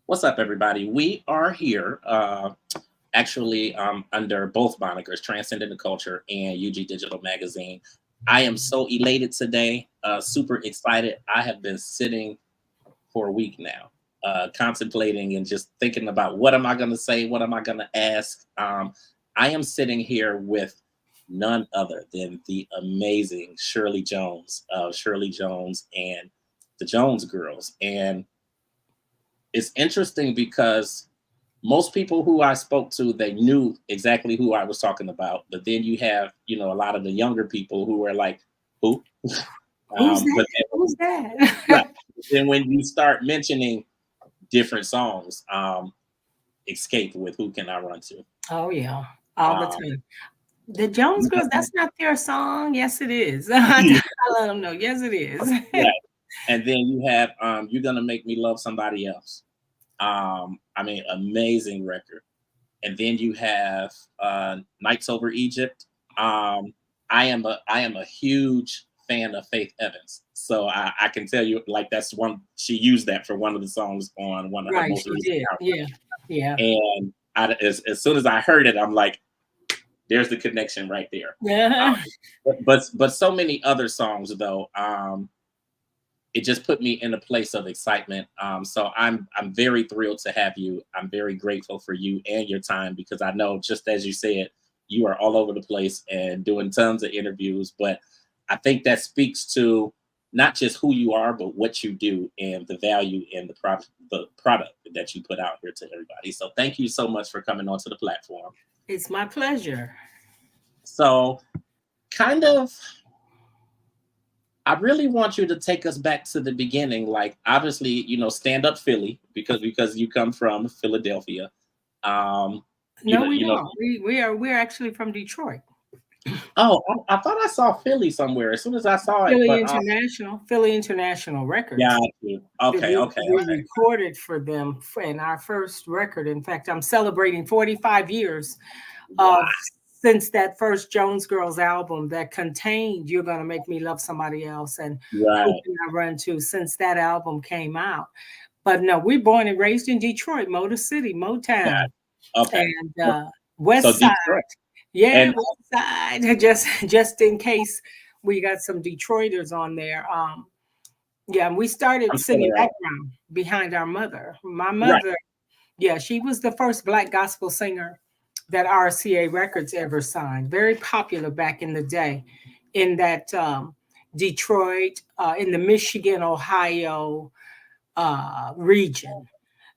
What's up, everybody? We are here actually under both monikers, Transcendent the Culture and UG Digital Magazine. I am so elated today, super excited. I have been sitting for a week now, contemplating and just thinking about what am I going to say? What am I going to ask? I am sitting here with none other than the amazing Shirley Jones of Shirley Jones and the Jones Girls. And it's interesting because most people who I spoke to, they knew exactly who I was talking about. But then you have, a lot of the younger people who are like, who? Who's But that? Who's then, that? right, then when you start mentioning different songs, Escape with Who Can I Run To? Oh yeah, all the Um, time. The Jones you Girls, have, that's not their song. Yes, it is. I let them know. Yes, it is. yeah. And then you have You're Gonna Make Me Love Somebody Else. I mean, amazing record. And then you have Nights Over Egypt. I am a huge fan of Faith Evans, so I can tell you like that's one she used that for one of the songs on one of her Right, most she recent did. Yeah, yeah. albums. And as soon as I heard it, I'm like, there's the connection right there. Yeah. But so many other songs though. It just put me in a place of excitement. So I'm very thrilled to have you. I'm very grateful for you and your time because I know, just as you said, you are all over the place and doing tons of interviews. But I think that speaks to not just who you are, but what you do and the value and the product that you put out here to everybody. So thank you so much for coming onto the platform. It's my pleasure. So kind of I really want you to take us back to the beginning. Like, obviously, stand up Philly because you come from Philadelphia. Um, you No, know, we you know. don't. We're actually from Detroit. Oh, I thought I saw Philly somewhere as soon as I saw it, Philly but International, Philly International got Records. you. That Okay, We, okay, we okay. recorded for them in our first record. In fact, I'm celebrating 45 years of Wow. since that first Jones Girls album that contained "You're Gonna Make Me Love Somebody Else" and "Who Right. Can I Run To." Since that album came out, but no, we're born and raised in Detroit, Motor City, Motown, Got okay. and So West Side. Detroit Yeah, and West Side. Just in case we got some Detroiters on there. Yeah, and we started I'm singing feeling right. background behind our mother. My Right. mother, yeah, she was the first Black gospel singer that RCA Records ever signed. Very popular back in the day in that Detroit, in the Michigan, Ohio region.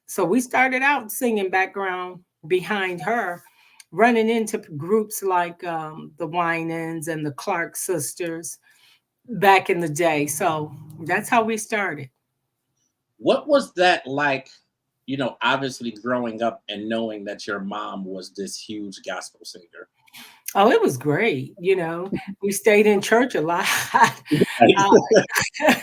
So we started out singing background behind her, running into groups like the Winans and the Clark sisters back in the day. So that's how we started. What was that like? Obviously growing up and knowing that your mom was this huge gospel singer. Oh, it was great. We stayed in church a lot. uh,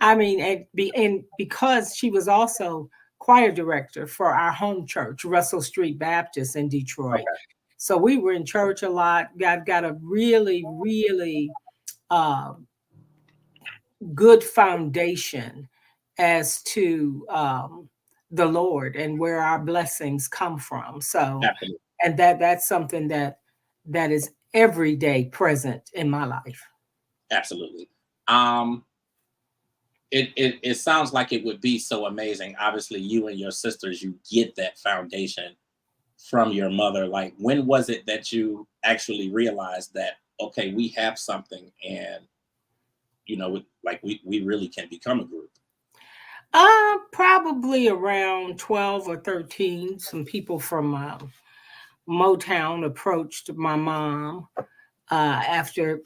I mean, and because she was also choir director for our home church, Russell Street Baptist in Detroit. Okay. So we were in church a lot. Got a really, really uh, good foundation as to the Lord and where our blessings come from. So, Absolutely. and that's something that is every day present in my life. Absolutely. Um, it sounds like it would be so amazing. Obviously, you and your sisters, you get that foundation from your mother. Like, when was it that you actually realized that, okay, we have something and, like we really can become a group? Probably around 12 or 13. Some people from Motown approached my mom after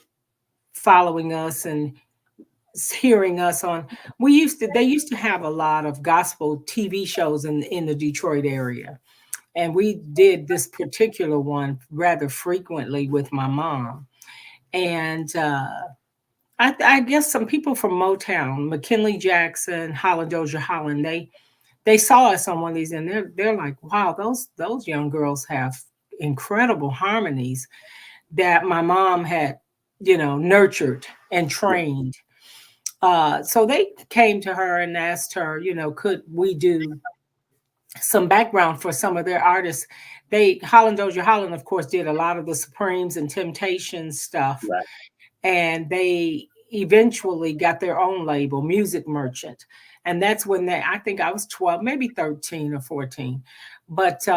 following us and hearing us on. They used to have a lot of gospel TV shows in the Detroit area, and we did this particular one rather frequently with my mom. And I guess some people from Motown, McKinley Jackson, Holland Dozier Holland, they saw us on one of these, and they're like, wow, those young girls have incredible harmonies that my mom had, nurtured and trained. So they came to her and asked her, could we do some background for some of their artists. They Holland Dozier Holland, of course, did a lot of the Supremes and Temptations stuff, Right. and they eventually got their own label, Music Merchant. And that's when I think I was 12, maybe 13 or 14. But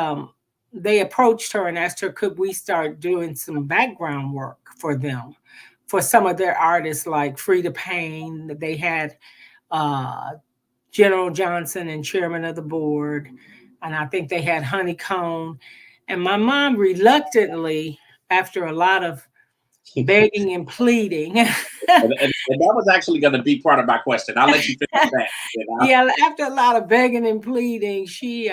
they approached her and asked her, could we start doing some background work for them, for some of their artists like Frida Payne. They had uh, General Johnson and chairman of the board. And I think they had Honeycomb. And my mom reluctantly, after a lot of begging and pleading, And that was actually going to be part of my question. I'll let you finish that. yeah, after a lot of begging and pleading, she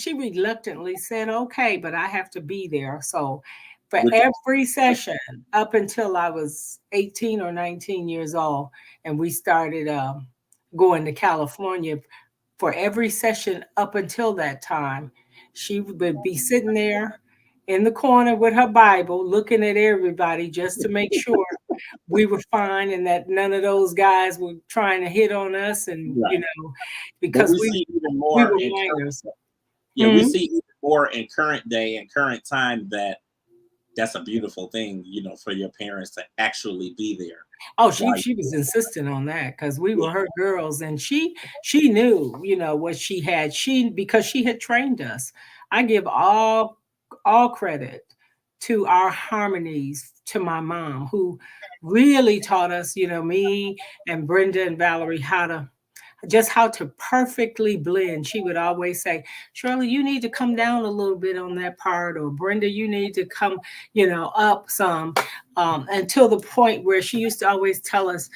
reluctantly said, okay, but I have to be there. So for Which, every session up until I was 18 or 19 years old, and we started going to California, for every session up until that time, she would be sitting there in the corner with her Bible, looking at everybody just to make sure we were fine and that none of those guys were trying to hit on us, and right. But because we see even we more were in minors. yeah, we Mhm. see even more in current day and current time that that's a beautiful thing, for your parents to actually be there. Oh, While she was insistent on that because we yeah, were her girls, and she knew, what she had. Because she had trained us. I give all credit to our harmonies, to my mom, who really taught us, me and Brenda and Valerie, how to perfectly blend. She would always say, Shirley, you need to come down a little bit on that part, or Brenda, you need to come, up some, until the point where she used to always tell us,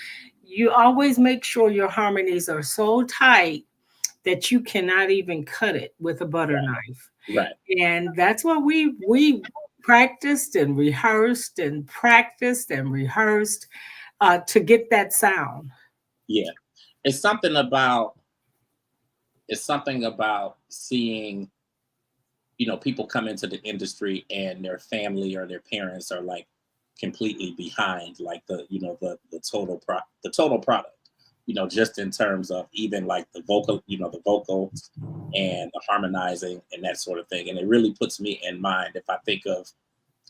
you always make sure your harmonies are so tight that you cannot even cut it with a butter knife. right. And that's what we practiced and rehearsed and practiced and rehearsed, to get that sound. Yeah. It's something about seeing, people come into the industry and their family or their parents are like completely behind like the total product, just in terms of even like the vocals and the harmonizing and that sort of thing. And it really puts me in mind, if I think of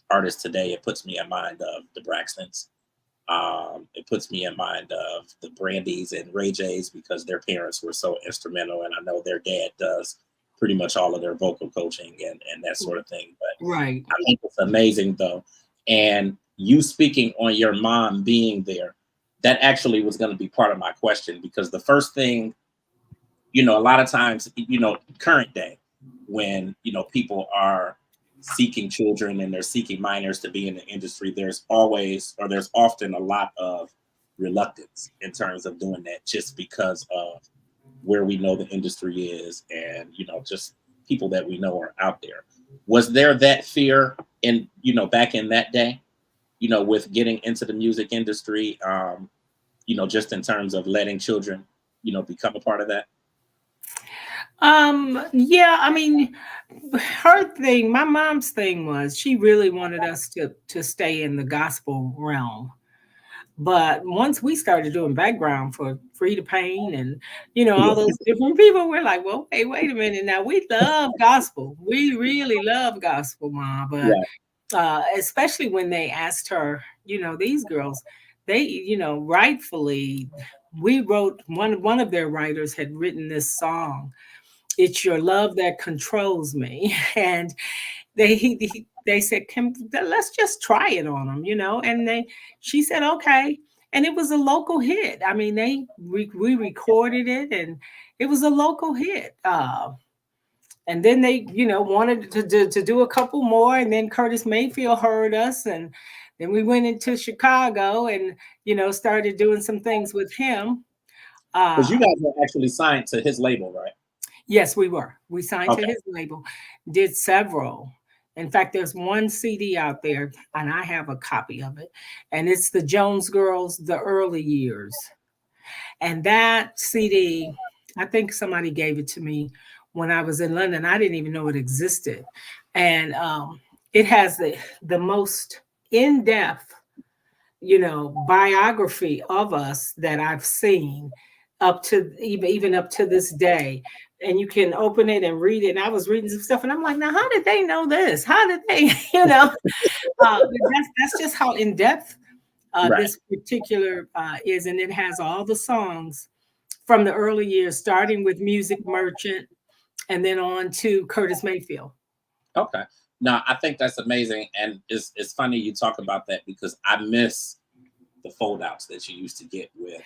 artists today, it puts me in mind of the Braxtons. It puts me in mind of the Brandys and Ray J's, because their parents were so instrumental, and I know their dad does pretty much all of their vocal coaching and that sort of thing. But Right. I think it's amazing though. And you speaking on your mom being there, that actually was going to be part of my question, because the first thing, a lot of times, current day, when, people are seeking children and they're seeking minors to be in the industry, there's often a lot of reluctance in terms of doing that, just because of where we know the industry is, and, just people that we know are out there. Was there that fear in, back in that day, with getting into the music industry, just in terms of letting children, become a part of that? Yeah, I mean, my mom's thing was she really wanted us to stay in the gospel realm. But once we started doing background for Frida Payne and all Yeah. those different people, we're like, well, hey, wait a minute now. We love gospel. We really love gospel, mom. But Right. especially when they asked her, these girls, they, rightfully, we wrote one of their writers had written this song, it's your love that controls me. And they said, let's just try it on them, and she said, okay. And it was a local hit. I mean, we recorded it, and it was a local hit. And then they, wanted to do a couple more, and then Curtis Mayfield heard us, and then we went into Chicago and, started doing some things with him. Because Uh, you guys were actually signed to his label, right? Yes, we were. We signed to Okay. his label, did several. In fact, there's one CD out there, and I have a copy of it, and it's the Jones Girls, The Early Years. And that CD, I think somebody gave it to me when I was in London. I didn't even know it existed. And it has the most in depth, biography of us that I've seen. up to even up to this day. And you can open it and read it. And I was reading some stuff, and I'm like, now how did they know this? How did they, that's just how in depth Right. this particular is, and it has all the songs from the early years, starting with Music Merchant, and then on to Curtis Mayfield. Okay. No, I think that's amazing, and it's funny you talk about that because I miss the foldouts that you used to get with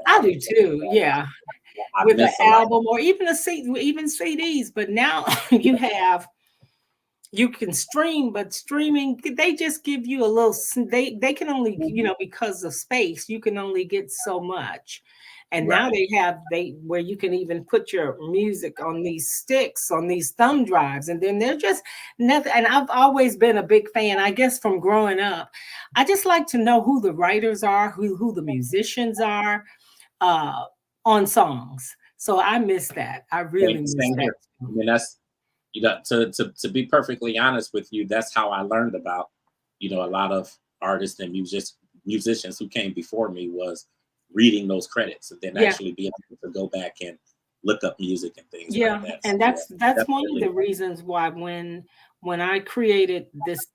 I do artists. too, yeah, I with an miss a lot. album or even a CD, even CDs. But now you can stream, but streaming, they just give you a little. They can only, because of space, you can only get so much. And now Right. they have they where you can even put your music on these sticks, on these thumb drives, and then they're just nothing. And I've always been a big fan, I guess, from growing up. I just like to know who the writers are, who the musicians are, uh, on songs. So I miss that. I really miss Same that here. I too. mean, that's to be perfectly honest with you, that's how I learned about a lot of artists and musicians who came before me was reading those credits and then Yeah. actually being able to go back and look up music and things like Yeah, that. So and yeah, that's one of definitely. the reasons why when I created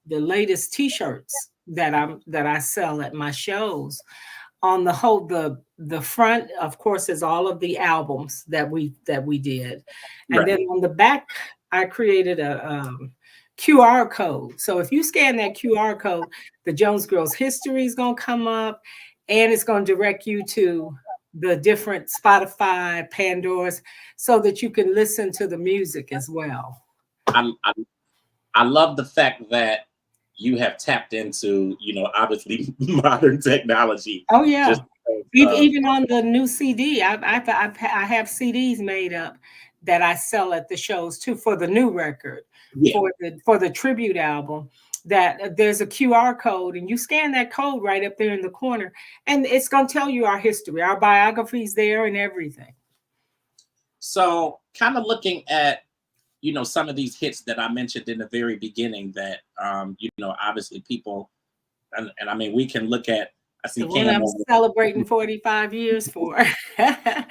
the latest t-shirts that I sell at my shows, on the front, of course, is all of the albums that we did. And Right. then on the back, I created a QR code. So if you scan that QR code, the Jones Girls history is going to come up, and it's going to direct you to the different Spotify, Pandora's, so that you can listen to the music as well. I, I I love the fact that you have tapped into obviously modern technology Oh yeah. just because of Even on the new CD, I have CDs made up that I sell at the shows too, for the new record, yeah. for the tribute album. That there's a QR code, and you scan that code right up there in the corner, and it's going to tell you our history, our biographies there, and everything. So kind of looking at some of these hits that I mentioned in the very beginning that obviously people and I mean we can look at. I see The one Cam I'm over celebrating 45 years for. there.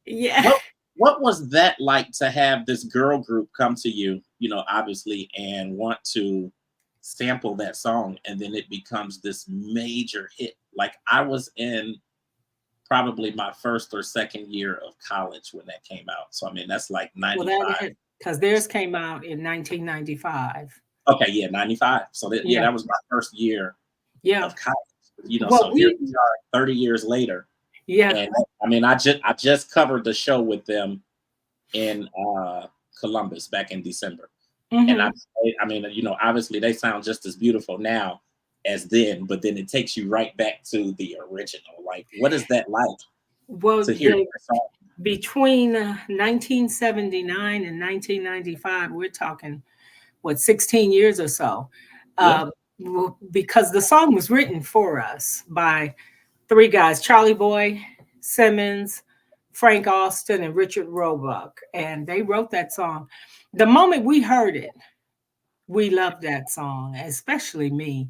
Yeah. What was that like to have this girl group come to you, obviously, and want to sample that song, and then it becomes this major hit? Like I was in probably my first or second year of college when that came out. So I mean that's like Well, that 95. had, because theirs came out in 1995. Okay, yeah, 95. So yeah, Yeah. that was my first year Yeah. of college. Well, So here we, we are 30 years later. yeah. And I mean I just covered the show with them in Columbus back in December. And Hmm. I mean, obviously they sound just as beautiful now as then, but then it takes you right back to the original. Like, what is that like Well, to hear that song? between 1979 and 1995, we're talking, what, 16 years or so. Yeah, Because the song was written for us by three guys: Charlie Boy, Simmons, Frank Austin, and Richard Roebuck. And they wrote that song. The moment we heard it, we loved that song, especially me.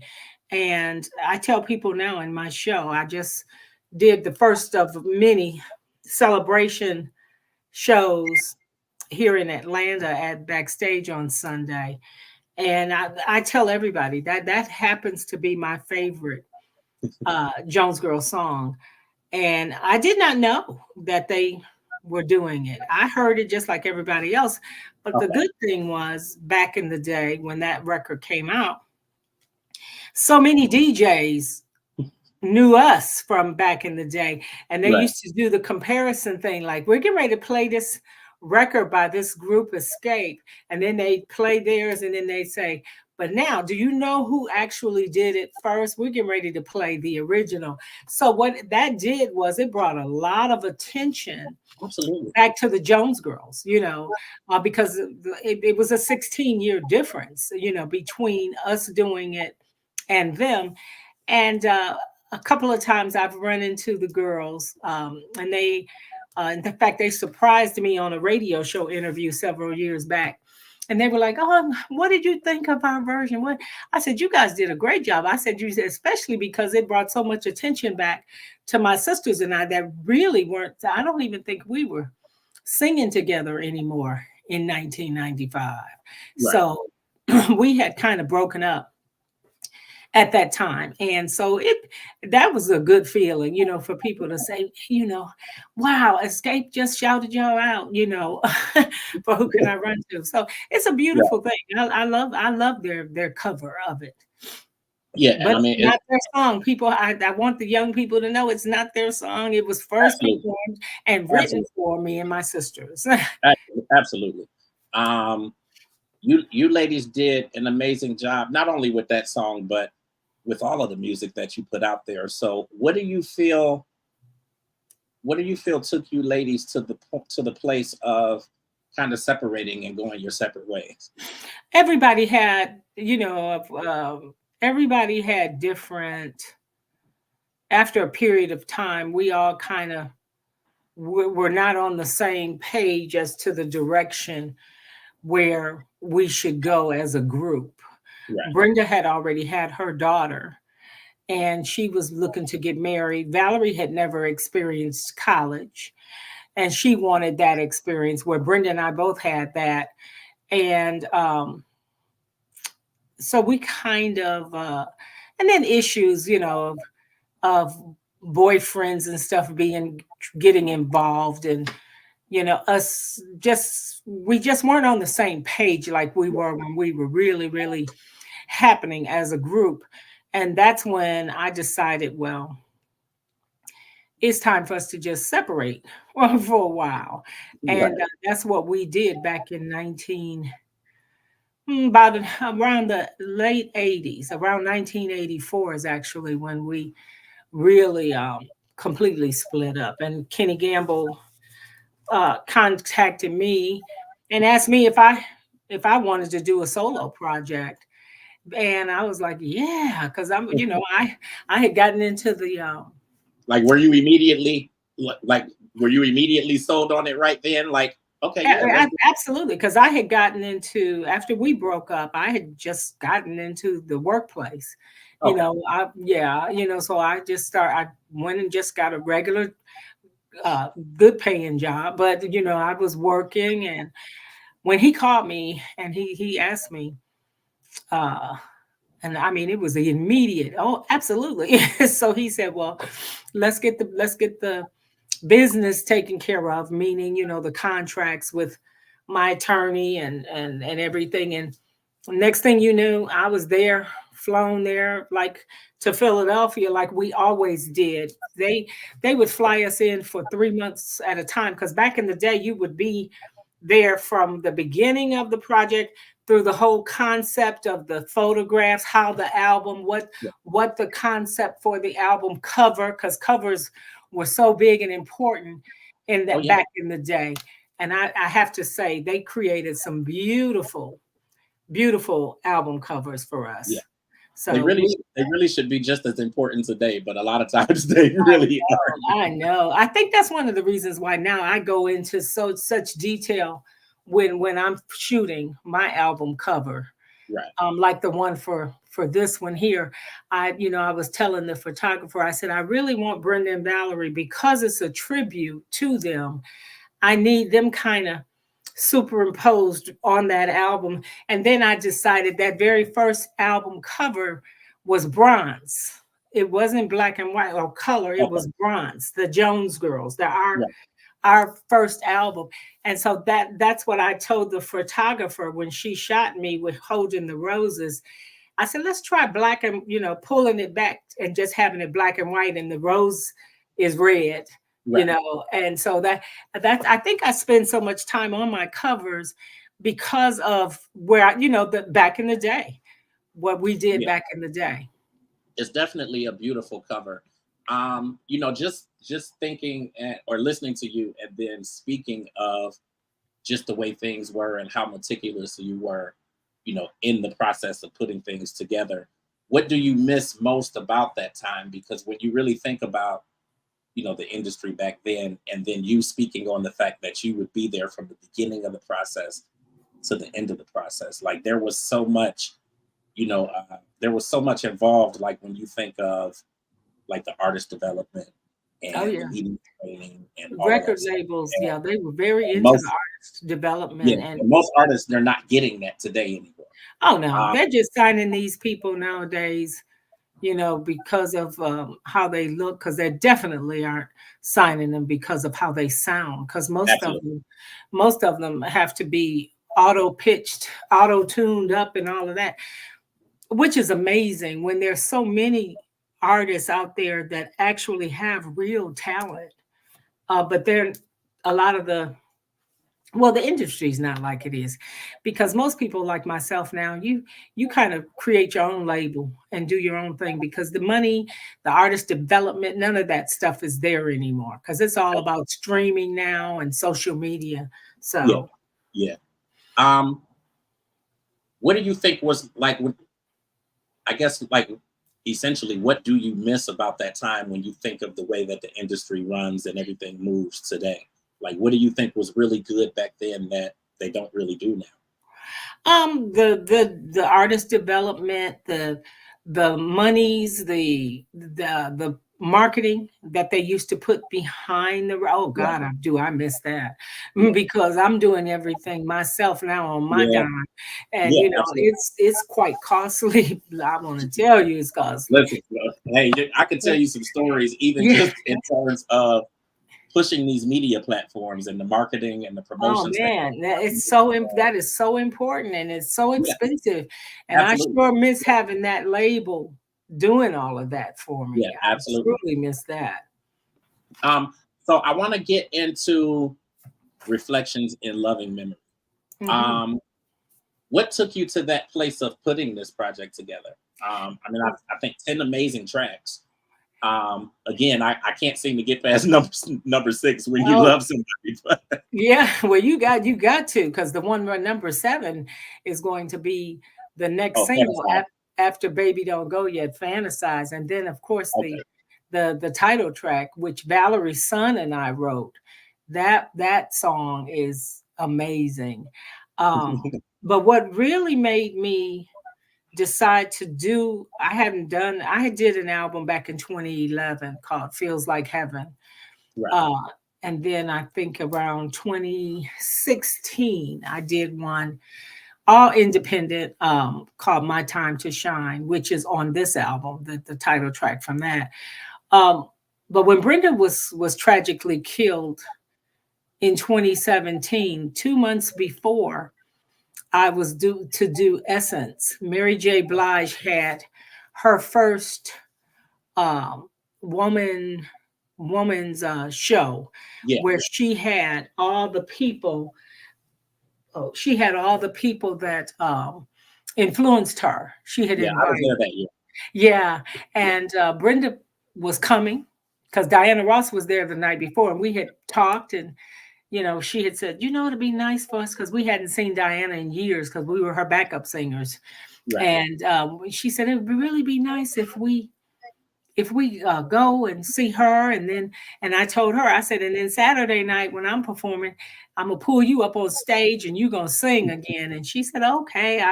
And I tell people now in my show, I just did the first of many celebration shows here in Atlanta at Backstage on Sunday. And I tell everybody that that happens to be my favorite Jones Girl song. And I did not know that they were doing it. I heard it just like everybody else. But the okay, good thing was, back in the day when that record came out, so many DJs knew us from back in the day. And they right. used to do the comparison thing, like, we're getting ready to play this record by this group Escape. And then they play theirs, and then they say, but now, do you know who actually did it first? We're getting ready to play the original. So what that did was it brought a lot of attention Absolutely. back to the Jones Girls, because it was a 16-year difference, between us doing it and them. And a couple of times I've run into the girls, and in fact, they surprised me on a radio show interview several years back. And they were like, "Oh, what did you think of our version?" What I said, "You guys did a great job." I said, "You especially because it brought so much attention back to my sisters and I that really weren't. I don't even think we were singing together anymore in 1995. Right. So we had kind of broken up at that time. And so it that was a good feeling, for people to say, wow, Escape just shouted y'all out, for Who Can I Run To? So it's a Yeah. beautiful thing. I love their cover of it. Yeah. And But I it's mean, not their song. People, I want the young people to know it's not their song. It was first absolutely, performed and written absolutely, for me and my sisters. absolutely. Um, you ladies did an amazing job, not only with that song, but with all of the music that you put out there. So, what do you feel? What do you feel took you ladies to the place of kind of separating and going your separate ways? Everybody had, everybody had different, after a period of time, we all kind of were not on the same page as to the direction where we should go as a group. Right. Brenda had already had her daughter and she was looking to get married. Valerie had never experienced college and she wanted that experience where Brenda and I both had that. And so we kind of, and then issues, of boyfriends and stuff getting involved and us just we just weren't on the same page like we were when we were really really happening as a group. And that's when I decided, well, it's time for us to just separate for a while. And Right. that's what we did back in 19 about around the late 80s. Around 1984 is actually when we really completely split up. And Kenny Gamble contacted me and asked me if I wanted to do a solo project. And I was like, yeah, because I had gotten into the Like, were you immediately like were you immediately sold on it right then? Like, okay, yeah, let's. absolutely, because I had gotten into, after we broke up, I had just gotten into the workplace. Okay. So I went and just got a regular good paying job, but I was working. And when he called me and he asked me, uh and I mean it was the immediate, oh absolutely. So he said, well, let's get the business taken care of, meaning the contracts with my attorney and everything. And next thing you knew, I was there, flown there, like to Philadelphia, like we always did. They would fly us in for 3 months at a time, because back in the day you would be there from the beginning of the project through the whole concept of the photographs, how the album, Yeah. what the concept for the album cover, because covers were so big and important in Oh that yeah. back in the day. And I have to say, they created some beautiful, beautiful album covers for Yeah. us. So we They really should be just as important today, but a lot of times they really are. I know. I think that's one of the reasons why now I go into such detail when I'm shooting my album cover. Right. Like the one for this one here. I was telling the photographer, I said, I really want Brenda and Valerie, because it's a tribute to them. I need them kind of superimposed on that album. And then I decided that very first album cover was bronze. It wasn't black and white or color, it Okay. was bronze. The Jones Girls, Yeah. our first album. And so that's what I told the photographer when she shot me with Holding the Roses. I said, let's try black and, pulling it back and just having it black and white and the rose is red, Right. And so that I think I spend so much time on my covers because of where the back in the day, what we did Yeah. back in the day. It's definitely a beautiful cover. Just thinking or listening to you and then speaking of just the way things were and how meticulous you were, in the process of putting things together. What do you miss most about that time? Because when you really think about, the industry back then, and then you speaking on the fact that you would be there from the beginning of the process, to the end of the process. Like there was so much, there was so much involved. Like when you think of like the artist development Oh and the yeah. media training and all of that Record stuff. labels, And yeah, they were very into the most, artist development. yeah, And and most artists they're not getting that today anymore. oh no, Um, they're just signing these people nowadays, because of how they look, because they definitely aren't signing them because of how they sound, because Absolutely, most of them have to be auto pitched, auto tuned up, and all of that, which is amazing when there's so many artists out there that actually have real talent. But they're a lot of the well, the industry's not like it is, because most people like myself now, you kind of create your own label and do your own thing, because the money, the artist development, none of that stuff is there anymore, because it's all about streaming now and social media. yeah, So yeah. Um, what do you think was like? I guess like essentially, what do you miss about that time when you think of the way that the industry runs and everything moves today? Like, what do you think was really good back then that they don't really do now? the artist development, the monies, the marketing that they used to put behind oh Right. God, I miss that. Yeah. Because I'm doing everything myself now on my Yeah. dime, and Yeah. Absolutely. it's quite costly. I want to tell you, it's costly. Listen, hey, I can tell you some stories, even Yeah. just in terms of pushing these media platforms and the marketing and the Oh promotions that. man, that is so important, and it's so Yeah. expensive. And I Absolutely. sure miss having that label doing all of that for Yeah. me. I Absolutely. truly miss that. Um, so I want to get into reflections in loving memory. Mhm. Um, what took you to that place of putting this project together? I mean, I think 10 amazing tracks. Again, I can't seem to get past number six when you Oh, love somebody. But yeah. Well, you got to, because the one right number 7 is going to be the next oh, single fantasize. after "Baby Don't Go Yet," "Fantasize," and then of course Okay. the title track, which Valerie's son and I wrote. That song is amazing. But what really made me decide to do I had did an album back in 2011 called "Feels Like Heaven." Right. Uh, and then I think around 2016, I did one all independent, called "My Time to Shine," which is on this album, the title track from that. Um, but when Brenda was tragically killed in 2017, 2 months before I was due to do Essence, Mary J. Blige had her first um, woman woman's show, Yeah. where she had all the people. Oh, she had all the people that influenced her. She had Yeah. I was invited. there that year. Yeah, Yeah. and Brenda was coming because Diana Ross was there the night before, and we had talked, and she had said, it'd be nice for us, because we hadn't seen Diana in years, because we were her backup singers, Right. and she said it would really be nice if we go and see her. And I told her, I said, and then Saturday night when I'm performing, I'm gonna pull you up on stage and you gonna sing again. And she said, okay,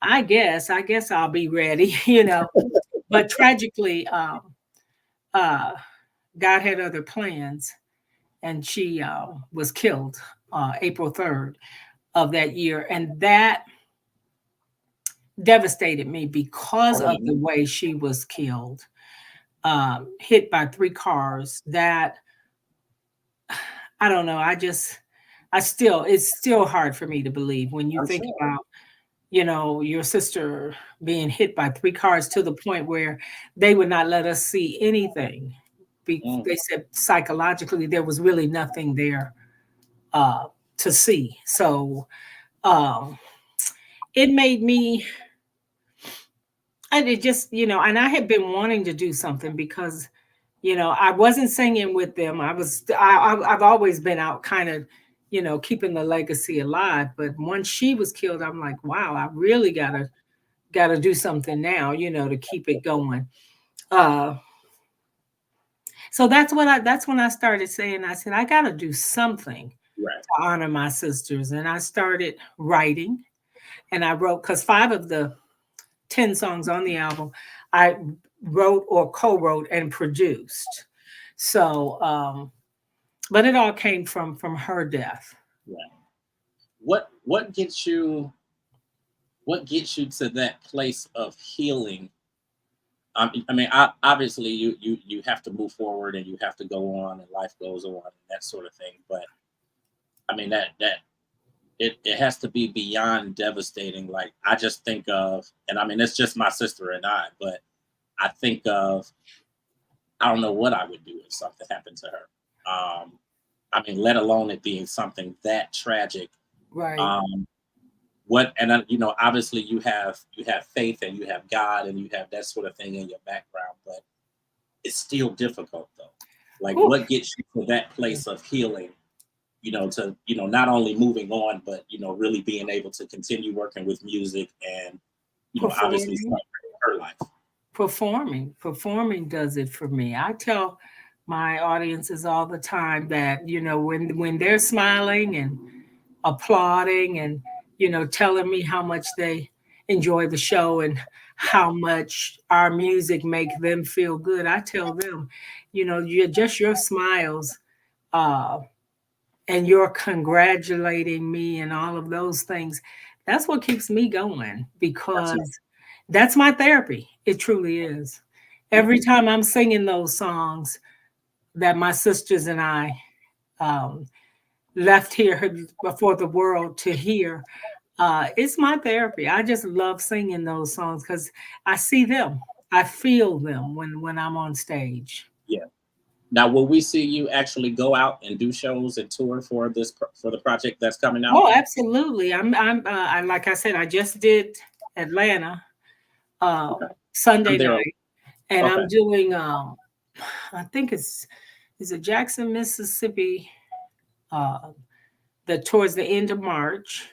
I guess I'll be ready. But tragically, uh, God had other plans, and she was killed April 3rd of that year, and that devastated me because Oh, of yeah. the way she was killed, hit by 3 cars. That I don't know. It's still hard for me to believe when you I'm think sure. about, your sister being hit by 3 cars, to the point where they would not let us see anything. Mm. They said psychologically there was really nothing there uh, to see. So um, it made me, and it just, and I had been wanting to do something, because I wasn't singing with them. I've always been out, kind of, keeping the legacy alive. But once she was killed, I'm like, wow, I really gotta do something now, to keep it going. Uh, so that's when I started saying, I said, I gotta do something. Right. to honor my sisters. And I started writing, and I wrote, because 5 of the 10 songs on the album I wrote or co-wrote and produced. So, but it all came from her death. Right. What gets you, what gets you to that place of healing? I mean, obviously, you have to move forward and you have to go on, and life goes on, and that sort of thing. But I mean, that it has to be beyond devastating. Like, I just think of, and I mean, it's just my sister and I, but I think of, I don't know what I would do if something happened to her. I mean, let alone it being something that tragic. Right. Um, what and you know, obviously you have faith and you have God and you have that sort of thing in your background, but it's still difficult though. Like, Whew. what gets you to that place of healing? You know, to, you know, not only moving on, but, you know, really being able to continue working with music and, you know, obviously Performing. start her life. Performing does it for me. I tell my audiences all the time that, when they're smiling and applauding and, telling me how much they enjoy the show and how much our music make them feel good, I tell them, you're just your smiles, uh and you're congratulating me and all of those things. That's what keeps me going, That's because that's my therapy. It truly is. yeah, Every time I'm singing those songs that my sisters and I, um, left here before the world to hear, it's my therapy. I just love singing those songs because I see them, I feel them when I'm on stage. yeah. Now, will we see you actually go out and do shows and tour for for the project that's coming out? Oh, absolutely. Like I said, I just did Atlanta, Okay, I'm Sunday there. night, and Okay, I'm doing, I think is it Jackson, Mississippi, uh, the towards the end of March.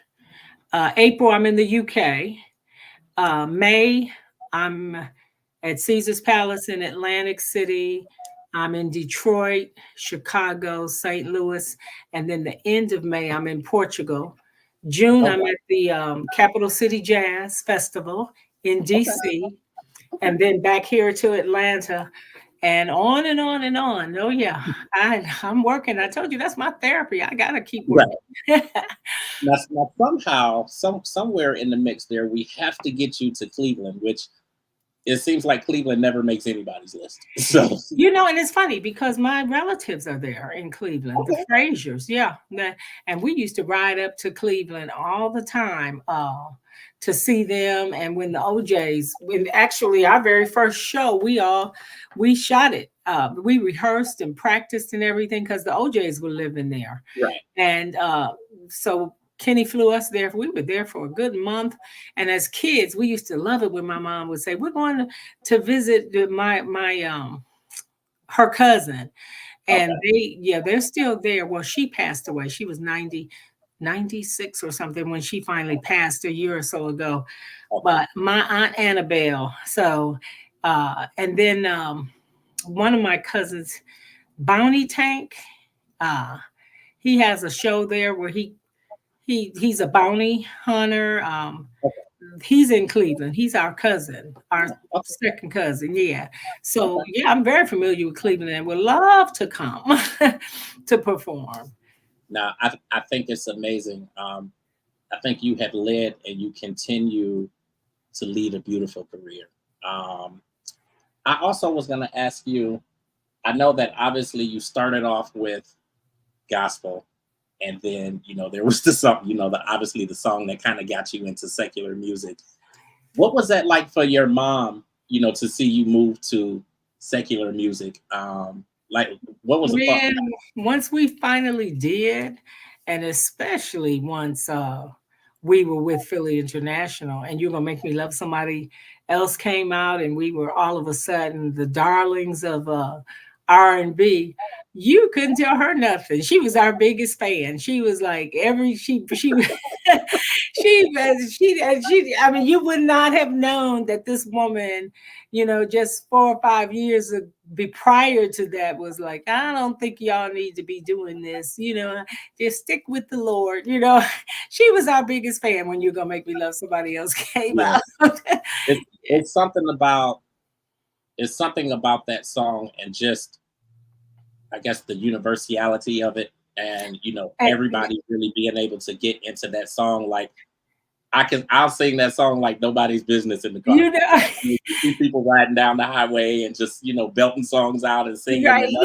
April, I'm in the UK. May, I'm at Caesar's Palace in Atlantic City. I'm in Detroit, Chicago, St. Louis, and then the end of May, I'm in Portugal. June, I'm okay, at the Capital City Jazz Festival in okay, DC, okay. and then back here to Atlanta, and on and on and on. Oh yeah, I'm working. I told you that's my therapy. I gotta keep Right. working. Now somehow, somewhere in the mix there, we have to get you to Cleveland, which it seems like Cleveland never makes anybody's list. So, And it's funny because my relatives are there in Cleveland, the okay, Frasers. Yeah. And we used to ride up to Cleveland all the time, to see them. And when the OJs, when actually our very first show, we shot it. We rehearsed and practiced and everything because the OJs were living there. right. And so Kenny flew us there. We were there for a good month. And as kids, we used to love it when my mom would say, "We're going to visit my her cousin." And Okay, they're still there. Well, she passed away. She was 96 or something when she finally passed a year or so ago. okay, But my aunt Annabelle. So, and then one of my cousins, Bounty Tank, uh, he has a show there where he's a bounty hunter. okay, He's in Cleveland. He's our cousin, our okay, second cousin. Yeah. So okay. yeah, I'm very familiar with Cleveland and would love to come to perform. Now, I think it's amazing. I think you have led and you continue to lead a beautiful career. Um, I also was going to ask you. I know that obviously you started off with gospel, and then, you know, there was the song, you know, the obviously the song that kind of got you into secular music. What was that like for your mom, you know, to see you move to secular music? Like, what was the thought? Man, once we finally did, and especially once we were with Philly International, and You're Gonna Make Me Love Somebody Else came out, and we were all of a sudden the darlings of R&B. You couldn't tell her nothing. She was our biggest fan. She was like every she I mean, you would not have known that this woman, just 4 or 5 years be prior to that was like, I don't think y'all need to be doing this, just stick with the Lord. She was our biggest fan when You're Gonna Make Me Love Somebody Else came out. Yes. It, it's something about that song, and just, I guess, the universality of it, and And, everybody really being able to get into that song. Like, I'll sing that song like nobody's business in the car. you know, You see people riding down the highway and just belting songs out and singing, right. and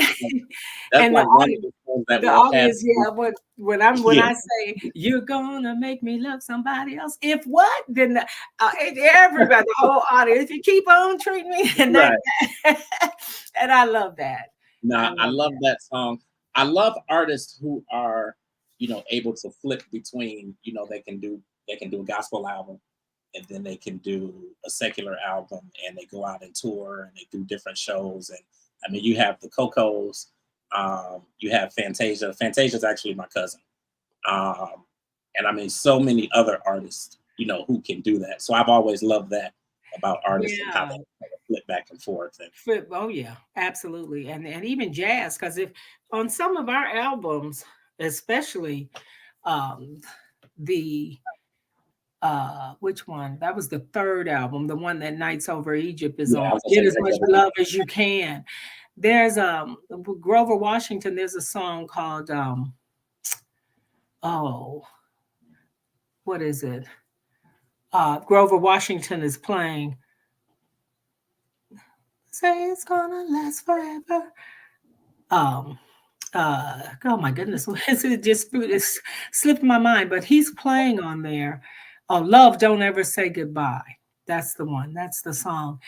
that's And the like one of audience, the songs that the will have audience, yeah. When yeah, I say You're gonna make me love somebody else, if what, then everybody, the whole audience, if you keep on treating me, and that, right. and I love that. I Now I love love that. that song. I love artists who are able to flip between, they can do a gospel album, and then they can do a secular album, and they go out and tour, and they do different shows. And I mean, you have the Cocos, you have Fantasia. Fantasia is actually my cousin. um, and I mean, so many other artists, who can do that. So I've always loved that about artists, and how they Yeah. kind of flip back and forth. And Oh yeah, absolutely. And even jazz, because if on some of our albums, especially um the which one? That was the third album, the one that Nights Over Egypt is yeah, on. I was gonna Get say as Nights much Over love Egypt. as you can. There's Grover Washington, there's a song called oh, what is it? Grover Washington is playing Say It's Gonna Last Forever. Um oh my goodness, it's slipped my mind, but he's playing on there. Oh, Love Don't Ever Say Goodbye. That's the one. That's the song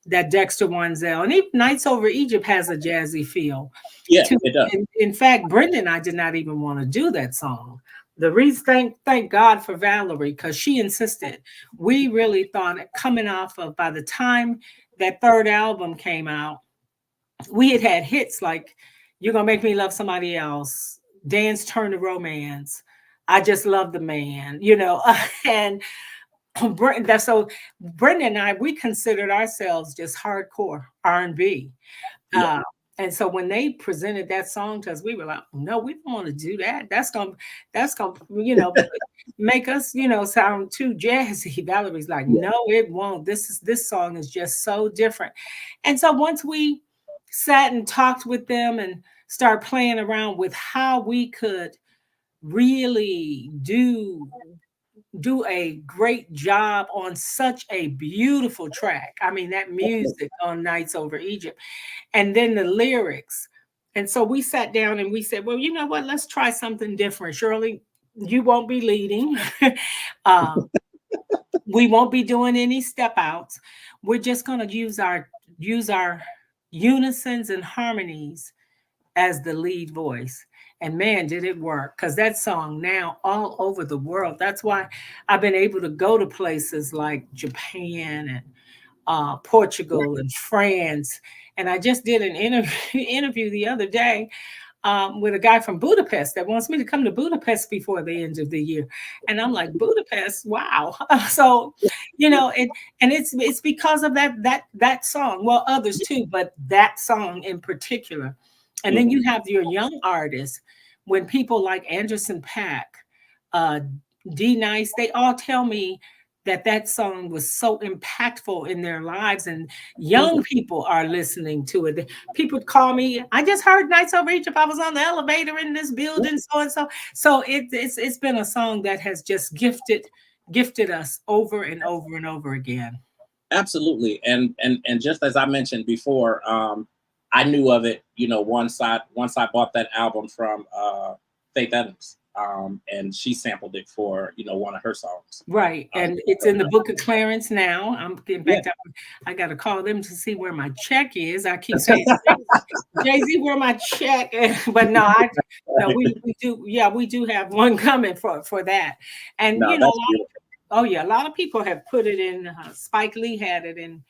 that Dexter Wansell, and even Nights Over Egypt has a jazzy feel Yeah, to it does. it. In fact, Brenda and I did not even want to do that song. The reason, thank God for Valerie, because she insisted. We really thought it coming off of, by the time that third album came out, we had had hits like You're Gonna Make Me Love Somebody Else, Dance Turn to Romance, I Just Love the Man. And that's so Brenda and I, we considered ourselves just hardcore R&B. Yeah, Uh, and so when they presented that song to us, we were like, no, we don't want to do that. That's gonna make us, sound too jazzy. Valerie's like, yeah, no, it won't. This song is just so different. And so once we sat and talked with them and started playing around with how we could really do a great job on such a beautiful track. I mean, that music on Nights Over Egypt, and then the lyrics. And so we sat down and we said, well, you know what? Let's try something different. Shirley, you won't be leading. um, we won't be doing any step outs. We're just going to use our unisons and harmonies as the lead voice. And man, did it work, because that song now all over the world. That's why I've been able to go to places like Japan and Portugal and France. And I just did an interview, interview the other day with a guy from Budapest that wants me to come to Budapest before the end of the year. And I'm like, Budapest, wow. So, and it's because of that song. Well, others too, but that song in particular. And then mhm. you have your young artists, when people like Anderson Pack, uh, D Nice, they all tell me that song was so impactful in their lives, and young people are listening to it. People call me, I just heard Nights Over Egypt, I was on the elevator in this building, so and so. So it's been a song that has just gifted us over and over and over again. Absolutely. And just as I mentioned before, I knew of it, once I bought that album from Faith Evans, and she sampled it for one of her songs. Right, and it's So, in the Book of Clarence now. I'm getting yeah. back to. I got to call them to see where my check is. I keep saying, Jay Z, where my check? But no, no, we do. Yeah, we do have one coming for that. And No, that's beautiful. oh yeah, a lot of people have put it in. Spike Lee had it in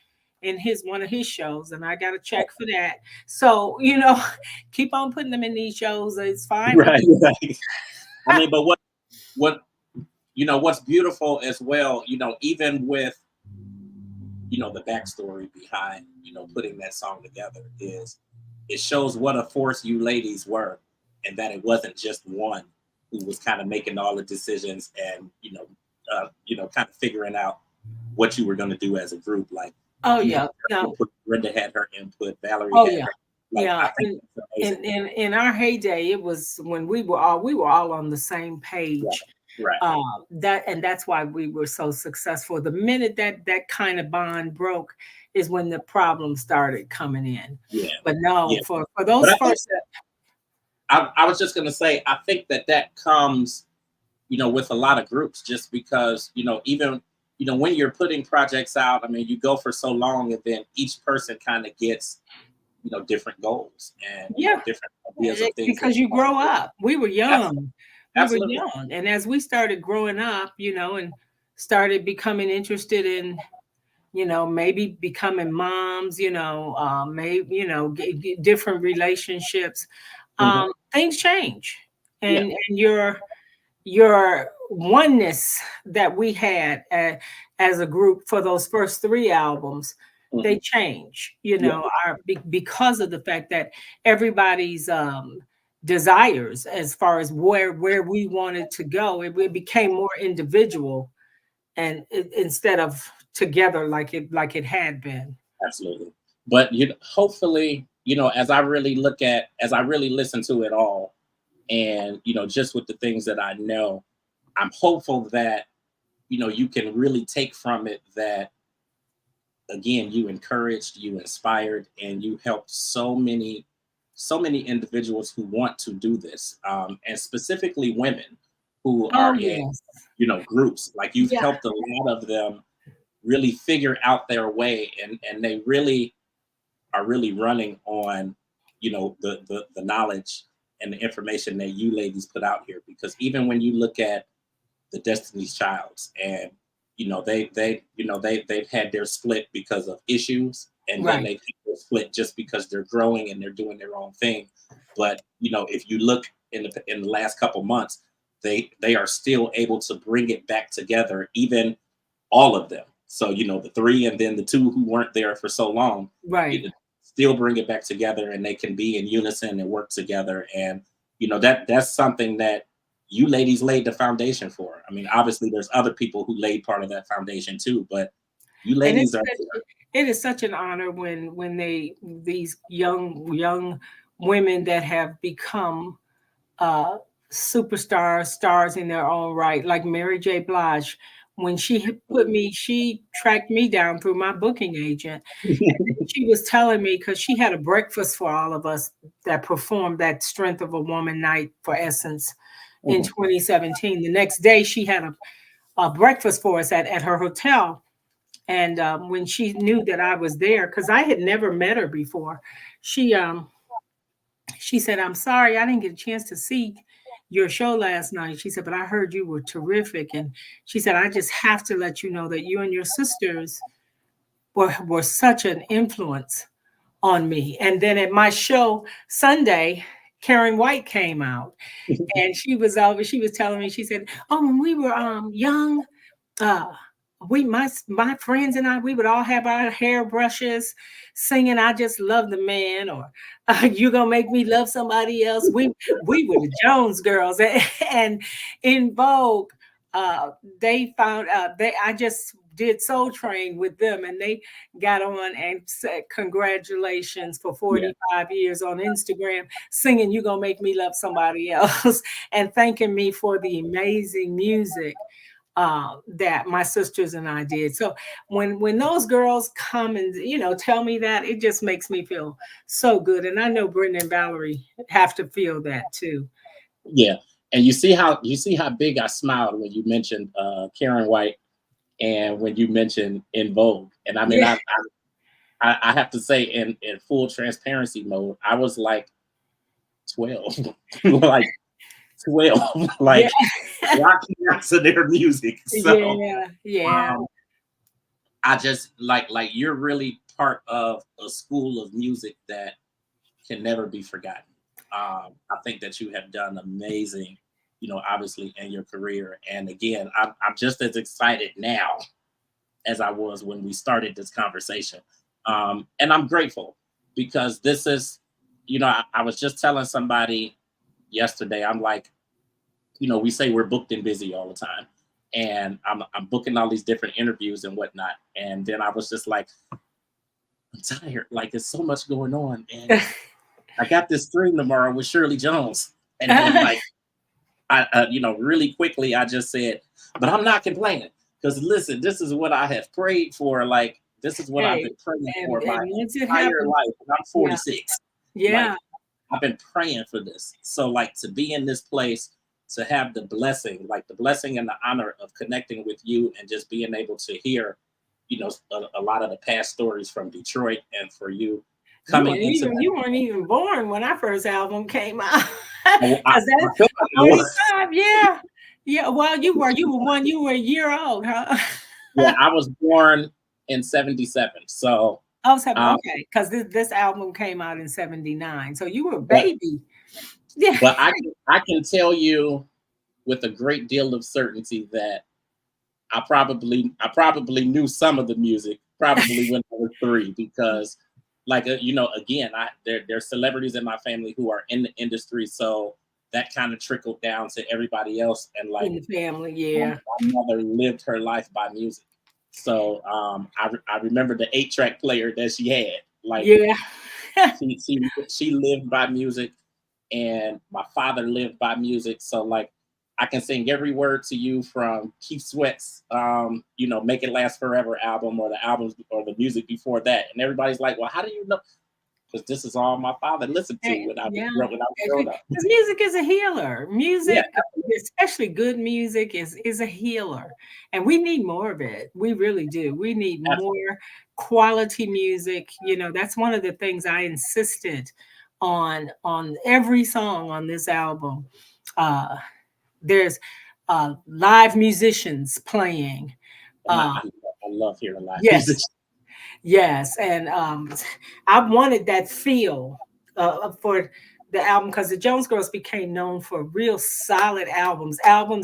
his one of his shows, and I got a check for that. So keep on putting them in these shows. It's fine with Right, me. right. I mean, but what what's beautiful as well, even with, the backstory behind, putting that song together is it shows what a force you ladies were, and that it wasn't just one who was kind of making all the decisions and, kind of figuring out what you were going to do as a group. Like Oh you had yeah, your yeah. input, Brenda had her input, Valerie Oh had yeah. her. Like Yeah, I think that's amazing. in our heyday, it was when we were all on the same Right, page. right, That's why we were so successful. The minute that kind of bond broke is when the problems started coming in. yeah, But no, yeah. for But those I think first, I was just gonna say, I think that comes, with a lot of groups, just because, even, when you're putting projects out, I mean, you go for so long, and then each person kind of gets, different goals and, yeah, different ideas of things that because they you want grow to do. up. We were Absolutely, young. We were absolutely. young. And as we started growing up, and started becoming interested in, maybe becoming moms, maybe, different relationships, Hmm. things change. Yeah. And your oneness that we had as a group for those first three albums, they Hmm. change, Yeah. because of the fact that everybody's desires as far as where we wanted to go, it became more individual, and instead of together like it had been. Absolutely. But hopefully, as I really listen to it all, and, just with the things that I know, I'm hopeful that, you can really take from it that, again, you encouraged, you inspired, and you helped so many individuals who want to do this, and specifically women who Oh are in, yes. groups. Like, you've Yeah. helped a lot of them really figure out their way, and they really are really running on, the knowledge and the information that you ladies put out here. Because even when you look at the Destiny's Childs, and, they've had their split because of issues, and then Right. they've had their split just because they're growing and they're doing their own thing. But, if you look in the last couple months, they are still able to bring it back together, even all of them. So, the three, and then the two who weren't there for so long, Right. you still bring it back together, and they can be in unison and work together. And, that's something that you ladies laid the foundation for. I mean, obviously there's other people who laid part of that foundation too, but you And ladies are it is such an honor when these young women that have become uh, superstars, stars in their own right, like Mary J. Blige. When she tracked me down through my booking agent. She was telling me, because she had a breakfast for all of us that performed that Strength of a Woman night for Essence in Mhm. 2017. The next day, she had a breakfast for us at her hotel. And when she knew that I was there, because I had never met her before, she she said, "I'm sorry, I didn't get a chance to see your show last night." She said, "But I heard you were terrific." And she said, "I just have to let you know that you and your sisters were such an influence on me." And then at my show Sunday, Karen White came out, and she was telling me, she said, "Oh, when we were young, uh my friends and I, we would all have our hairbrushes singing 'I Just Love the Man,' or 'You Gonna Make Me Love Somebody Else.' We were the Jones Girls." And in Vogue, they found out, they I just did Soul Train with them, and they got on and said congratulations for Yeah, 45 years on Instagram, singing "You Gonna Make Me Love Somebody Else," and thanking me for the amazing music that my sisters and I did. So when those girls come and tell me that, it just makes me feel so good. And I know Brenda and Valerie have to feel that too. yeah. And you see how big I smiled when you mentioned Karen White, and when you mentioned In Vogue. And I mean, Yeah, I have to say, in full transparency mode, I was like 12, like 12, yeah, like rocking out to their music. So, yeah, yeah. um, I just like you're really part of a school of music that can never be forgotten. I think that you have done amazing, obviously in your career. And again, I'm just as excited now as I was when we started this conversation. And I'm grateful because this is, I was just telling somebody yesterday, I'm like, we say we're booked and busy all the time. And I'm booking all these different interviews and whatnot. And then I was just like, I'm tired. Like, there's so much going on. And I got this stream tomorrow with Shirley Jones. And then, like, really quickly, I just said, but I'm not complaining. Because listen, this is what I have prayed for. Like, this is what I've Hey, been praying for my and once it entire happens, life. And I'm yeah, 46. Like, yeah. I've been praying for this. So, like, to be in this place, to have the blessing, like the blessing and the honor of connecting with you and just being able to hear, a lot of the past stories from Detroit, and for you coming into that. You weren't even born when our first album came out. I Because feel that's like I was. 45, yeah. Yeah, well, you were a year old, huh? Yeah, I was born in 77. So, Oh, seven, um, okay. Because this album came out in 79. So you were a but baby. Yeah. but I can tell you with a great deal of certainty that I probably knew some of the music probably when I was 3 because like again there's celebrities in my family who are in the industry, so that kind of trickled down to everybody else. And In like the family, my yeah. mother lived her life by music, so I remember the 8-track player that she had. Like Yeah. she lived by music, and my father lived by music. So like I can sing every word to you from Keith Sweat's Make It Last Forever album, or the albums or the music before that. And everybody's like, well, how do you know? Because this is all my father listened to when I was Yeah. growing up. Because music is a healer. Yeah, Music, especially good music, is a healer. And we need more of it. We really do. We need absolutely. more quality music. That's one of the things I insisted on every song on this album. Uh, there's live musicians playing. And I, Uh, I, I love hearing live music. yes, yes, and I wanted that feel for the album because the Jones Girls became known for real solid albums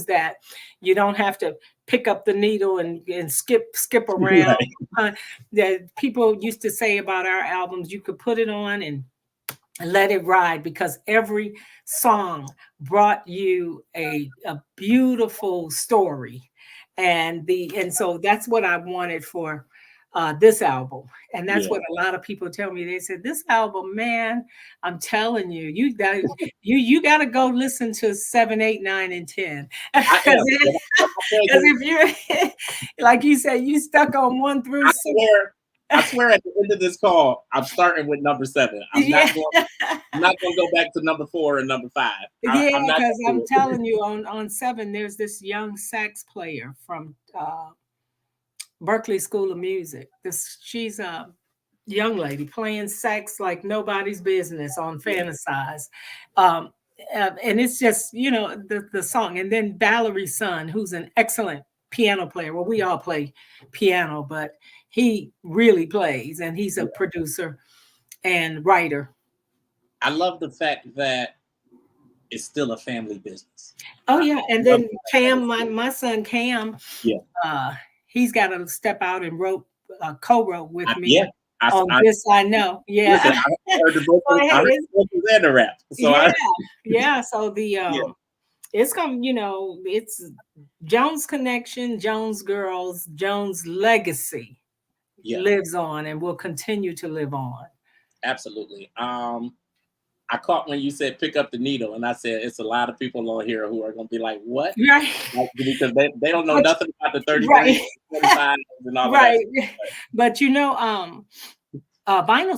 that you don't have to pick up the needle and skip around. Right. That people used to say about our albums, you could put it on and let it ride because every song brought you a beautiful story. And so that's what I wanted for this album. And that's Yeah. what a lot of people tell me. They said, this album, man, I'm telling you, you got to go listen to 7, 8, 9, and 10. I Because am. And I tell you, if you're like you said, you stuck on 1 through I 6. swear, I swear at the end of this call, I'm starting with number 7. I'm Yeah. not going I'm not gonna go back to number 4 and number 5. Yeah, I'm not because gonna I'm do it. telling you, on 7, there's this young sax player from Berkeley School of Music. She's a young lady playing sax like nobody's business on Yeah. Fantasize. Um, and it's just, the song. And then Valerie's son, who's an excellent piano player. Well, we all play piano, but he really plays, and he's a Yeah. producer and writer. I love the fact that it's still a family business. Oh I yeah, and love then the fact that Cam, it's still, my son Cam, yeah. uh, he's got to step out and co-wrote with me Yeah. on I this. I know, listen, yeah. I heard the vocals, But I hey, heard the vocals and the rap. So yeah, I yeah. So the yeah, it's come, it's Jones Connection, Jones Girls, Jones legacy yeah, lives on and will continue to live on. absolutely. I caught when you said pick up the needle, and I said it's a lot of people on here who are gonna be like, what? Right, Like, because they don't know but nothing about the 33, right, 45, and all of that. right. But vinyl's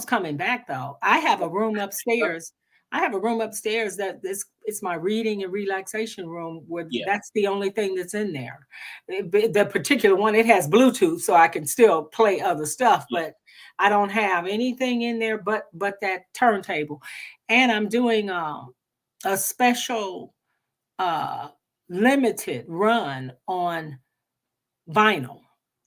coming back though. I have a room But upstairs. I have a room upstairs that this it's my reading and relaxation room where yeah, that's the only thing that's in there. The particular one, it has Bluetooth, so I can still play other stuff, yeah. but I don't have anything in there but that turntable. And I'm doing a special uh limited run on vinyl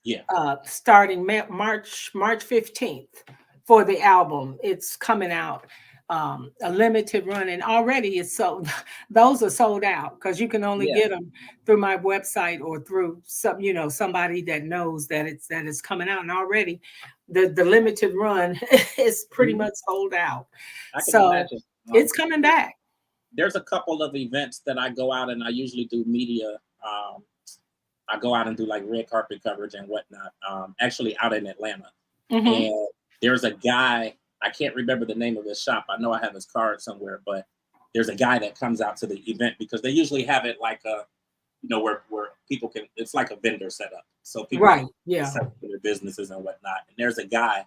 Yeah. starting March 15th for the album. It's coming out. a limited run, and already it's sold. Those are sold out because you can only Yeah. get them through my website or through some, somebody that knows that it's coming out. And already, the limited run is pretty Mhm. much sold out. I can So imagine. it's coming back. There's a couple of events that I go out and I usually do media. I go out and do like red carpet coverage and whatnot. Actually, out in Atlanta, Hmm. and there's a guy. I can't remember the name of his shop. I know I have his card somewhere, but there's a guy that comes out to the event because they usually have it like a, where people can. It's like a vendor setup, so people can Right. Yeah. set up their businesses and whatnot. And there's a guy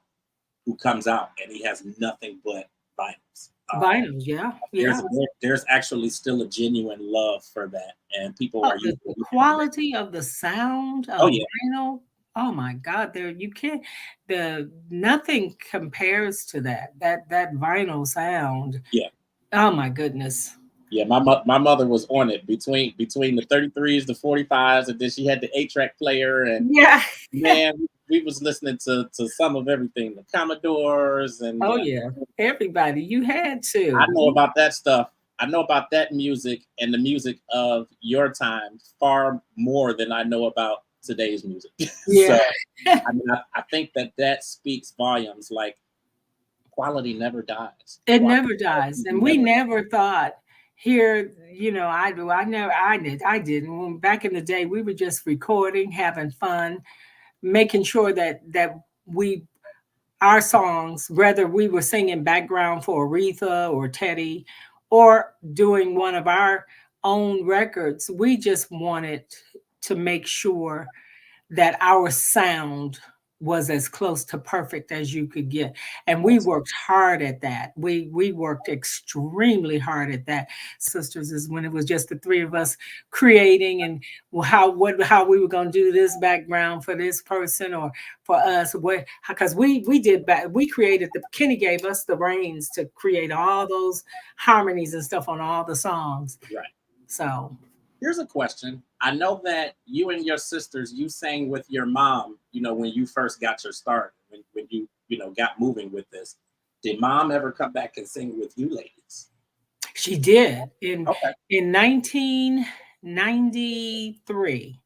who comes out and he has nothing but vinyls. Vinyls. Yeah. There's Yeah. there's actually still a genuine love for that, and people Oh, are the usually looking for that. quality of the sound Oh of yeah, vinyl. Oh my God, there you can't the nothing compares to that vinyl sound. yeah, Oh my goodness. yeah. My mother was on it between the 33s, the 45s, and then she had the 8-track player, and Yeah. man, we was listening to some of everything, the Commodores, and Oh yeah. Everybody, you had I to. know about that stuff. I know about that music and the music of your time far more than I know about today's music. So Yeah. I mean, I think that speaks volumes. Like quality never dies. It Quality never dies. And we never. never thought here, I do. I never I didn't. When back in the day, we were just recording, having fun, making sure that we our songs, whether we were singing background for Aretha or Teddy or doing one of our own records, we just wanted to make sure that our sound was as close to perfect as you could get. And we worked hard at that. We worked extremely hard at that. Sisters is when it was just the three of us creating and how we were going to do this background for this person or for us, what because we did back we created the Kenny gave us the reins to create all those harmonies and stuff on all the songs. Right. So Here's a question. I know that you and your sisters, you sang with your mom, when you first got your start, when you, got moving with this. Did mom ever come back and sing with you ladies? she did Okay. in 1993.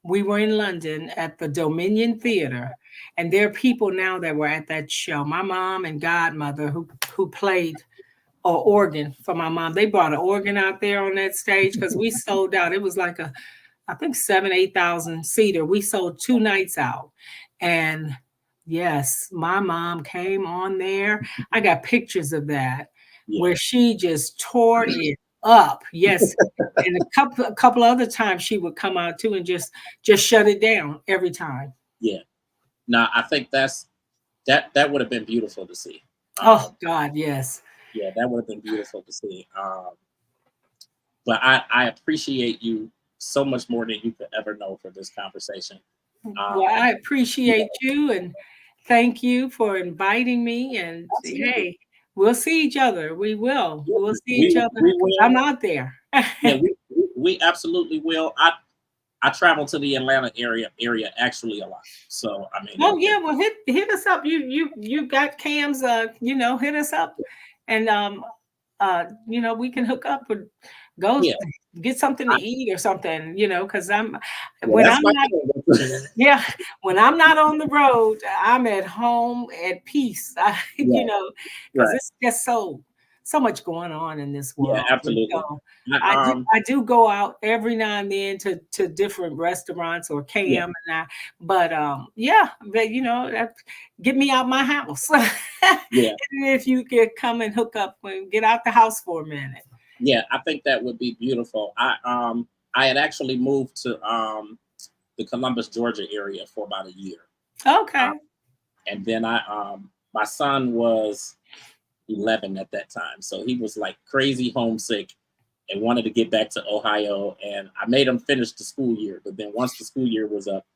We were in London at the Dominion Theater, and there are people now that were at that show. My mom and godmother who played or organ for my mom. They brought an organ out there on that stage because we sold out. It was like I think 8,000 seater. We sold 2 nights out. And yes, my mom came on there. I got pictures of that Yeah. where she just tore it up. Yes. And a couple other times she would come out too and just shut it down every time. Yeah. Now I think that would have been beautiful to see. Oh Um, God, yes. yeah, that would have been beautiful to see. But I appreciate you so much more than you could ever know for this conversation. Well, Um, I yeah, appreciate you and thank you for inviting me. And absolutely. hey, we'll see each other. We will. Yeah, We'll see each we other we because will. I'm out there. Yeah, we absolutely will. I travel to the Atlanta area actually a lot. So I mean, Oh yeah, well hit us up. You got cams. Hit us up, and we can hook up or go yeah, get something to I, eat or something. Because yeah, when that's I'm my not thing. Yeah, when I'm not on the road, I'm at home at peace. Right, Because right. it's just so much going on in this Yeah, world. And absolutely. so I I, do I do go out every now and then to different restaurants or yeah, cam but yeah, but get me out my house. yeah, If you could come and hook up and get out the house for a minute. yeah. I think that would be beautiful. I had actually moved to the Columbus, Georgia area for about a year, uh, Okay. and then my son was 11 at that time, so he was like crazy homesick and wanted to get back to Ohio. And I made him finish the school year, but then once the school year was up,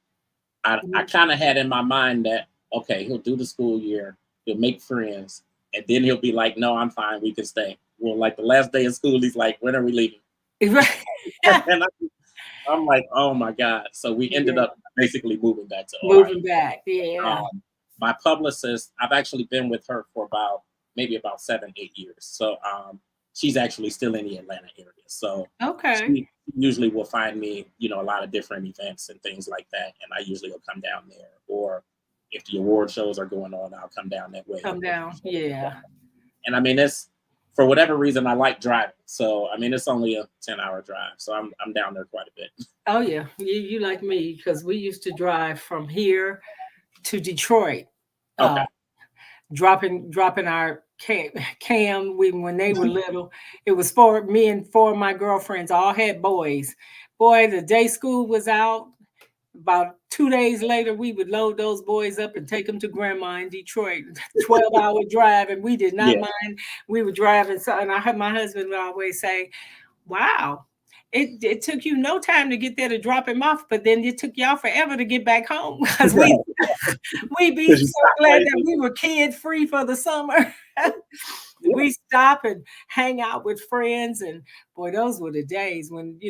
I kind of had in my mind that okay, he'll do the school year, he'll make friends, and then he'll be like, "No, I'm fine, we can stay." Well, like the last day of school, he's like, "When are we leaving?" Right. And I'm like, "Oh my god!" So we ended Yeah. up basically moving back to Ohio. Moving back. Yeah. My publicist, I've actually been with her for about maybe about 7, 8 years. So she's actually still in the Atlanta area. So Okay. she usually will find me, a lot of different events and things like that, and I usually will come down there. Or if the award shows are going on, I'll come down that way. Come down. Yeah. And I mean, it's for whatever reason I like driving. So I mean, it's only a 10-hour drive, so I'm down there quite a bit. Oh yeah. You like me because we used to drive from here to Detroit. Uh, Okay. dropping our cam when they were little. It was for me and four of my girlfriends all had boys. Boy, the day school was out. About 2 days later, we would load those boys up and take them to grandma in Detroit. 12-hour drive, and we did not Yeah. mind. We were driving. So, and I heard my husband would always say, wow. It took you no time to get there to drop him off, but then it took y'all forever to get back home because we be Because you so stop glad that waiting. we were kid free for the summer. Yeah. We stop and hang out with friends, and boy, those were the days when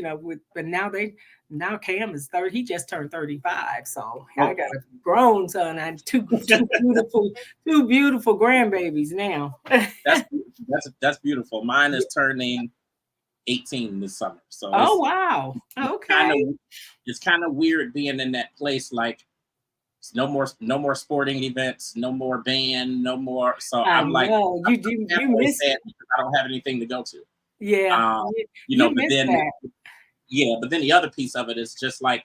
but now Cam is 30. He just turned 35, so I got Okay. a grown son and two beautiful grandbabies now. That's that's beautiful. Mine is turning 18 this summer, so Oh wow, kind okay. of it's kind of weird being in that place. Like no more sporting events, no more band, no more. So I I'm like, know I'm, you do. I'm You halfway miss sad because I don't have anything to go to. Yeah, Um, you but miss then that. yeah, but then the other piece of it is just like,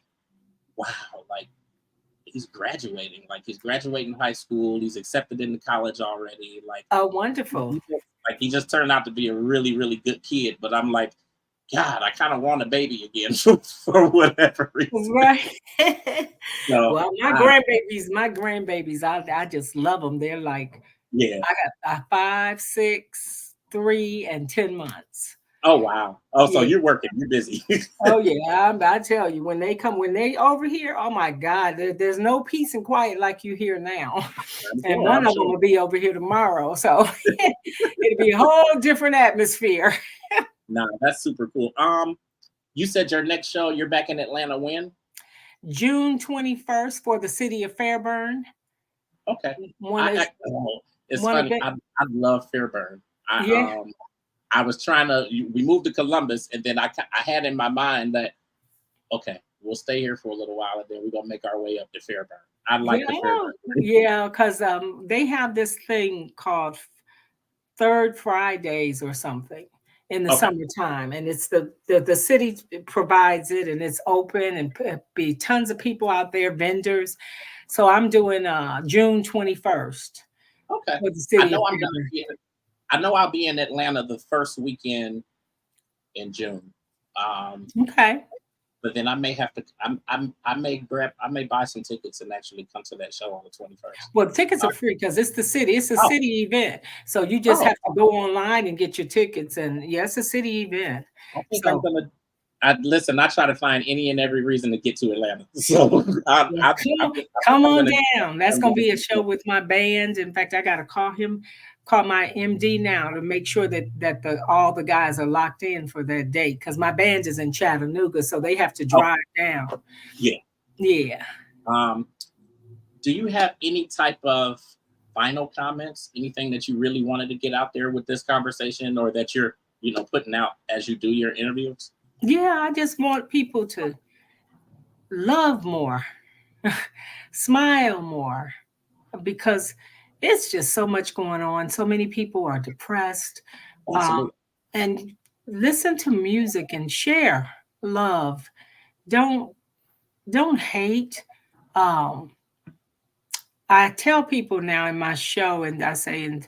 wow, like he's graduating high school, he's accepted into college already. Oh, wonderful. He just turned out to be a really, really good kid. But I'm like, God, I kind of want a baby again for whatever reason. Right. So Well, my grandbabies, I just love them. They're like yeah. I got 5, 6, 3, and 10 months. Oh wow. Oh, so Yeah. you're working, you're busy. Oh yeah. I tell you, when they over here, oh my God, there's no peace and quiet like you hear now. And Yeah, one I'm of them sure. will be over here tomorrow, so it'll be a whole different atmosphere. Nah, that's super cool. You said your next show, you're back in Atlanta when? June 21st for the city of Fairburn. Okay. One is It's one of funny. the I love Fairburn. Yeah. I was trying to. We moved to Columbus, and then I had in my mind that okay, we'll stay here for a little while, and then we're gonna make our way up to Fairburn. I like the Yeah, Fairburn. yeah, because they have this thing called Third Fridays or something in the Okay. summertime, and it's the city provides it, and it's open, and be tons of people out there, vendors. So I'm doing June 21st Okay. for the I city of know I'm gonna Fairburn. be. I know I'll be in Atlanta the first weekend in June. Um, Okay. but then I may have to. I may grab. I may buy some tickets and actually come to that show on the 21st. Well, tickets Uh, are free because it's the city. It's a oh, city event. So you just oh, have to go online and get your tickets. And yeah, it's a city event. I think I'm So gonna. I listen. I try to find any and every reason to get to Atlanta. So well, I think come I'm on gonna. down. That's I'm gonna gonna be a show with my band. In fact, I gotta call my MD now to make sure that all the guys are locked in for that date because my band is in Chattanooga, so they have to okay. drive down. Yeah. Yeah. Um, do you have any type of final comments? Anything that you really wanted to get out there with this conversation, or that you're, putting out as you do your interviews? Yeah, I just want people to love more, smile more, because it's just so much going on. So many people are depressed. Um, Absolutely. and listen to music and share love. Don't don't hate. Um, I tell people now in my show, and I say, and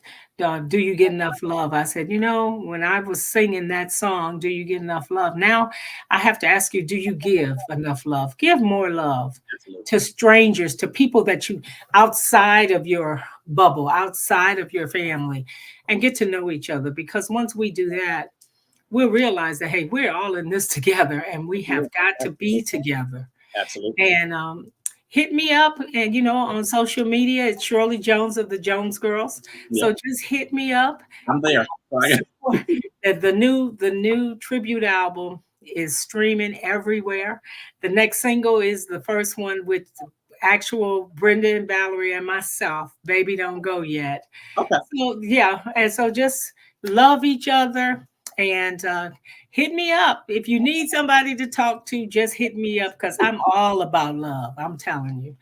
do you get enough love? I said, when I was singing that song, do you get enough love? Now I have to ask you, do you give enough love? Give more love Absolutely. to strangers, to people that you outside of your bubble, outside of your family, and get to know each other. Because once we do that, we'll realize that, hey, we're all in this together and we Yeah, have got to be absolutely. together. Absolutely. And hit me up, and on social media it's Shirley Jones of the Jones Girls. Yeah, So just hit me up. I'm there. Support- the new tribute album is streaming everywhere. The next single is the first one with actual Brenda and Valerie and myself. Baby, don't go yet. Okay. So yeah, and so just love each other and hit me up if you need somebody to talk to. Just hit me up because I'm all about love. I'm telling you.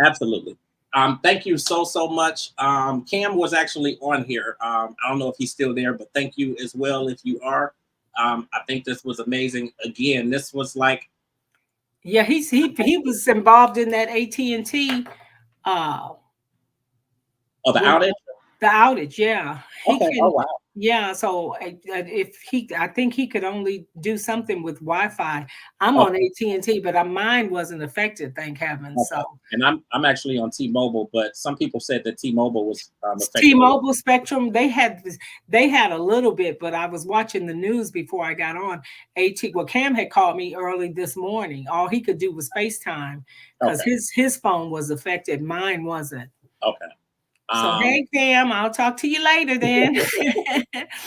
Absolutely. Thank you so much. Cam was actually on here. I don't know if he's still there, but thank you as well if you are. I think this was amazing. Again, this was like, Yeah, he was involved in that AT&T uh oh, the when outage. the outage. Yeah, he Okay. Oh can. wow. Yeah, so if he, I think he could only do something with Wi-Fi. I'm on Okay. AT&T, but mine wasn't affected, thank heavens. Okay. So And I'm actually on T-Mobile, but some people said that T-Mobile was affected. T-Mobile Spectrum, they had a little bit, but I was watching the news before I got on. Well, Cam had called me early this morning. All he could do was FaceTime because Okay. his phone was affected. Mine wasn't. Okay. So Um, hey Cam, I'll talk to you later then.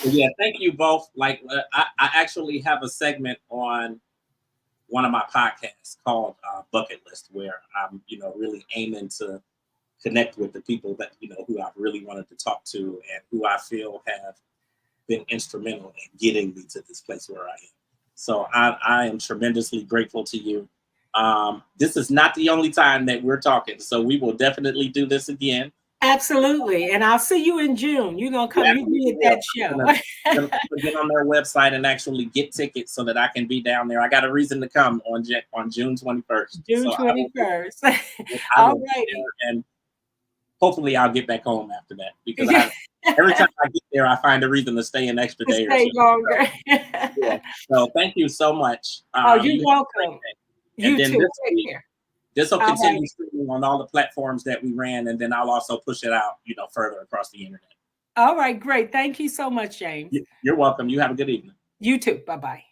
yeah. Thank you both. Like, I actually have a segment on one of my podcasts called Bucket List, where I'm, really aiming to connect with the people that, who I've really wanted to talk to and who I feel have been instrumental in getting me to this place where I am. So I am tremendously grateful to you. This is not the only time that we're talking, so we will definitely do this again. Absolutely. And I'll see you in June. You're gonna You come meet me absolutely at will. that I'm show. gonna get on their website and actually get tickets so that I can be down there. I got a reason to come on June 21st. June So 21st. I All will be righty. there, and hopefully I'll get back home after that because every time I get there, I find a reason to stay an extra To day or stay so. So, longer. yeah. So thank you so much. Oh, you're You have a great welcome. day. And You then too. this Take week, care. this will All continue righty. streaming on all the platforms that we ran, and then I'll also push it out, further across the internet. All right, great. Thank you so much, James. You're welcome. You have a good evening. You too. Bye-bye.